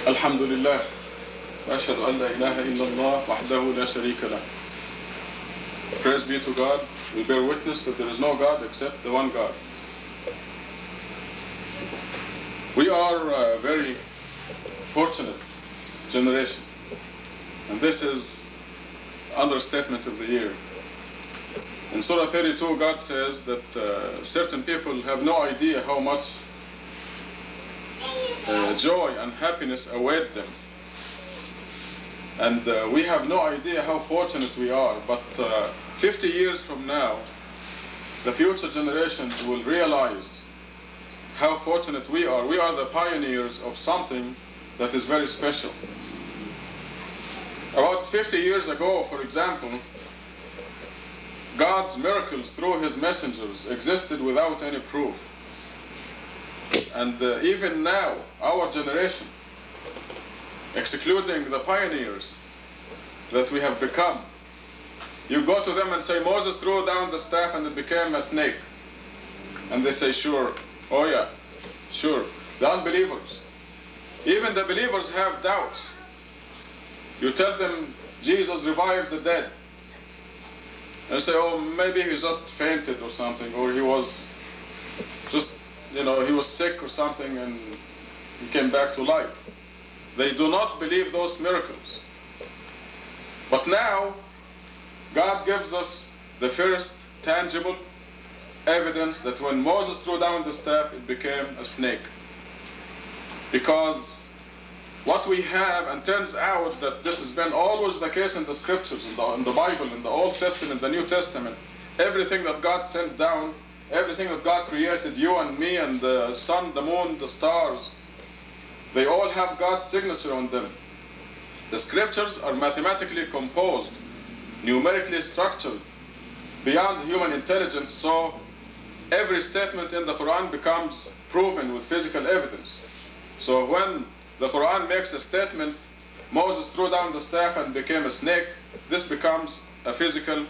الحمد لله وأشهد أن لا إله إلا الله وحده لا شريك له. Praise be to God. We bear witness that there is no God except the one God. We are a very fortunate generation, and this is understatement of the year. In Surah 32, God says that certain people have no idea how much joy and happiness await them. And we have no idea how fortunate we are, but 50 years from now, the future generations will realize how fortunate we are. We are the pioneers of something that is very special. About 50 years ago, for example, God's miracles through His messengers existed without any proof. And even now, our generation, excluding the pioneers that we have become, you go to them and say, Moses threw down the staff and it became a snake. And they say, sure. Oh yeah, sure. The unbelievers. Even the believers have doubts. You tell them Jesus revived the dead. And they say, oh, maybe he just fainted or something, or he was just, he was sick or something and he came back to life. They do not believe those miracles. But now, God gives us the first tangible evidence that when Moses threw down the staff, it became a snake. Because what we have, and turns out that this has been always the case in the scriptures, in the Bible, in the Old Testament, the New Testament, everything that God sent down, everything that God created, you and me and the sun, the moon, the stars, they all have God's signature on them. The scriptures are mathematically composed, numerically structured, beyond human intelligence, so every statement in the Quran becomes proven with physical evidence. So when the Quran makes a statement, Moses threw down the staff and became a snake, this becomes a physical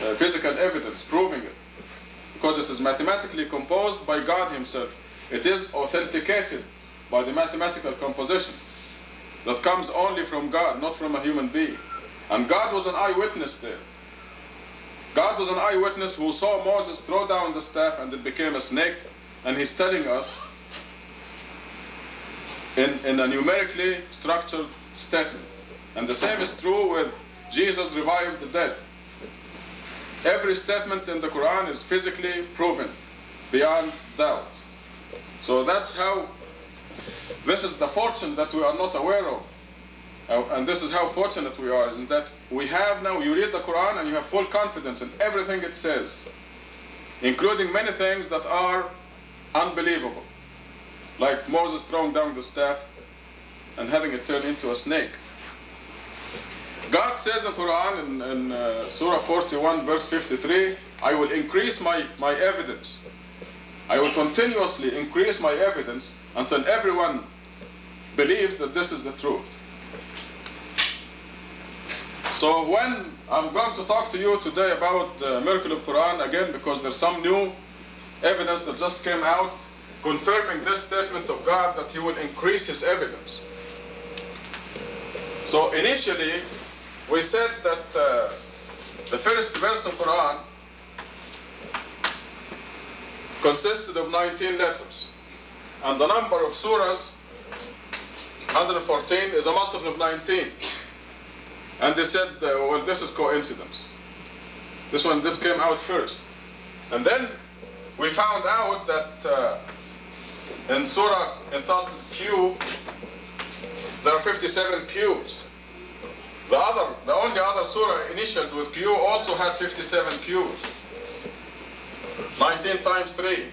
evidence proving it. Because it is mathematically composed by God Himself. It is authenticated by the mathematical composition that comes only from God, not from a human being. And God was an eyewitness there. God was an eyewitness who saw Moses throw down the staff and it became a snake, and He's telling us in a numerically structured statement. And the same is true with Jesus revived the dead. Every statement in the Quran is physically proven beyond doubt. So that's how, this is the fortune that we are not aware of. And this is how fortunate we are, is that we have now, you read the Quran and you have full confidence in everything it says, including many things that are unbelievable, like Moses throwing down the staff and having it turn into a snake. God says in the Quran in Surah 41 verse 53, I will increase my evidence. I will continuously increase my evidence until everyone believes that this is the truth. So when I'm going to talk to you today about the miracle of Quran, again, because there's some new evidence that just came out confirming this statement of God that He will increase His evidence. So initially, we said that the first verse of Quran consisted of 19 letters. And the number of surahs, 114, is a multiple of 19. And they said, well, this is coincidence. This came out first. And then we found out that in surah entitled Q, there are 57 Qs. The only other surah initialed with Q also had 57 Qs. 19 times 3,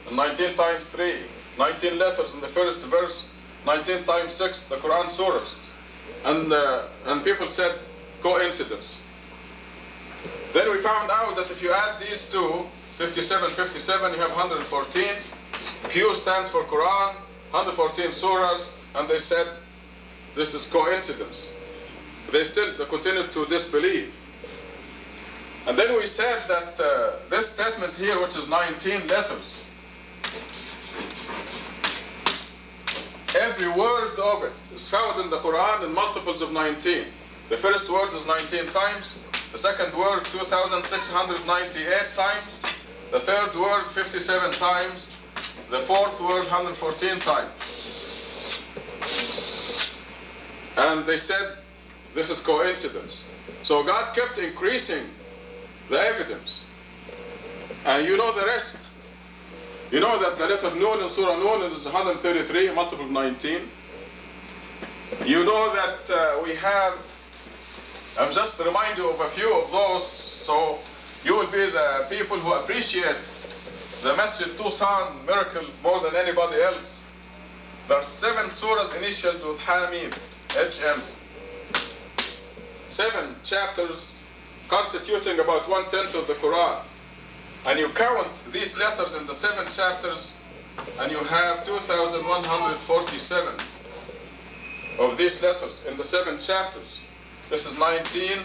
and 19 times 3, 19 letters in the first verse, 19 times 6, the Quran surahs. And people said, coincidence. Then we found out that if you add these two, 57, 57, you have 114. Q stands for Quran, 114 surahs, and they said, this is coincidence. They continued to disbelieve. And then we said that this statement here, which is 19 letters, Every word of it is found in the Quran in multiples of 19. The first word is 19 times. The second word 2,698 times. The third word 57 times. The fourth word 114 times. And they said this is coincidence. So God kept increasing the evidence. And you know the rest. You know that the letter Nun in Surah Nun is 133, multiple of 19. You know that we have, I'm just remind you of a few of those, so you will be the people who appreciate the Masjid Tucson miracle more than anybody else. There are 7 surahs initialed with Hamim, HM. 7 chapters constituting about 1/10 of the Quran. And you count these letters in the 7 chapters, and you have 2,147 of these letters in the 7 chapters. This is 19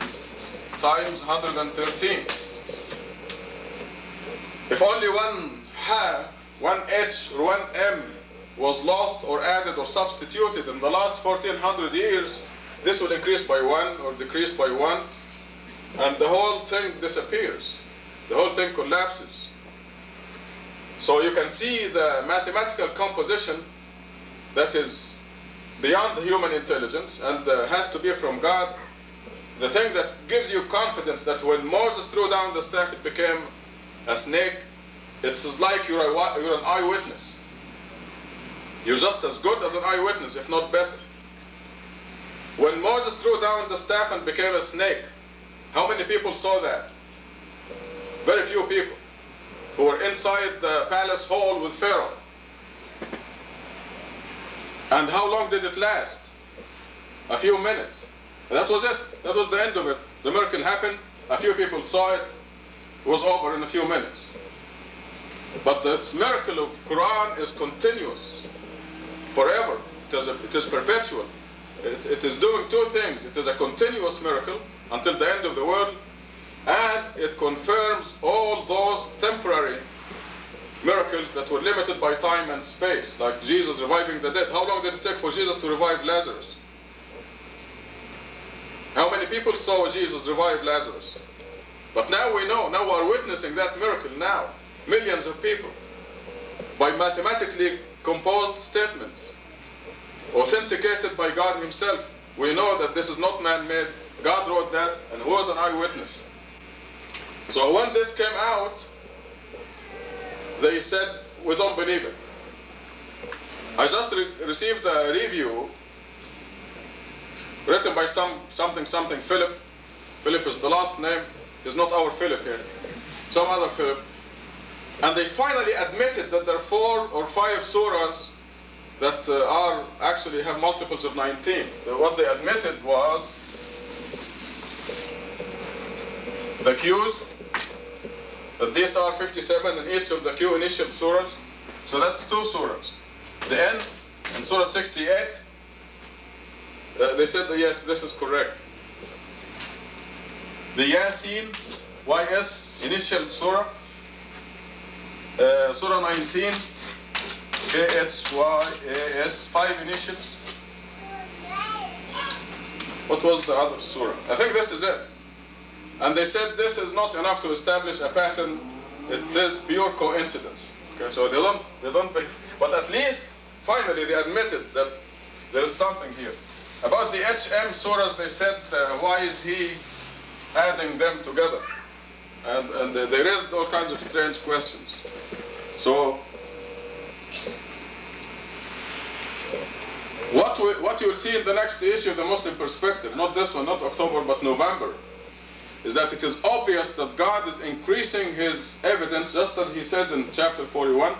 times 113. If only one ha, one h, or one m was lost or added or substituted in the last 1400 years, this will increase by 1 or decrease by 1, and the whole thing disappears. The whole thing collapses. So you can see the mathematical composition that is beyond the human intelligence and has to be from God. The thing that gives you confidence that when Moses threw down the staff it became a snake, it's like you're an eyewitness. You're just as good as an eyewitness, if not better. When Moses threw down the staff and became a snake, how many people saw that? Very few people who were inside the palace hall with Pharaoh. And how long did it last? A few minutes. And that was it. That was the end of it. The miracle happened. A few people saw it. It was over in a few minutes. But this miracle of Quran is continuous, forever. It is perpetual. It is doing 2 things. It is a continuous miracle until the end of the world, and it confirms all those temporary miracles that were limited by time and space, like Jesus reviving the dead. How long did it take for Jesus to revive Lazarus? How many people saw Jesus revive Lazarus? But now we know, now we are witnessing that miracle now. Millions of people, by mathematically composed statements, authenticated by God himself. We know that this is not man-made. God wrote that, and who was an eyewitness? So when this came out, they said, we don't believe it. I just received a review written by something Philip. Philip is the last name. It's not our Philip here. Some other Philip. And they finally admitted that there are 4 or 5 surahs that actually have multiples of 19. What they admitted was the Q's, that these are 57 in each of the Q initial surahs. So that's 2 surahs. The end in Surah 68, they said, yes, this is correct. The Yasin, YS, initial surah, Surah 19, KHYAS, 5 initials. What was the other surah? I think this is it. And they said this is not enough to establish a pattern. It is pure coincidence. Okay, so they don't, but at least finally they admitted that there is something here. About the HM surahs, they said, why is he adding them together? And they raised all kinds of strange questions. So what you will see in the next issue, the Muslim Perspective, not this one, not October, but November, is that it is obvious that God is increasing his evidence, just as he said in chapter 41,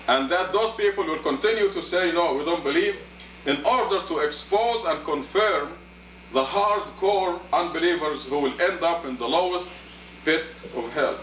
and that those people will continue to say, no, we don't believe, in order to expose and confirm the hardcore unbelievers who will end up in the lowest pit of hell.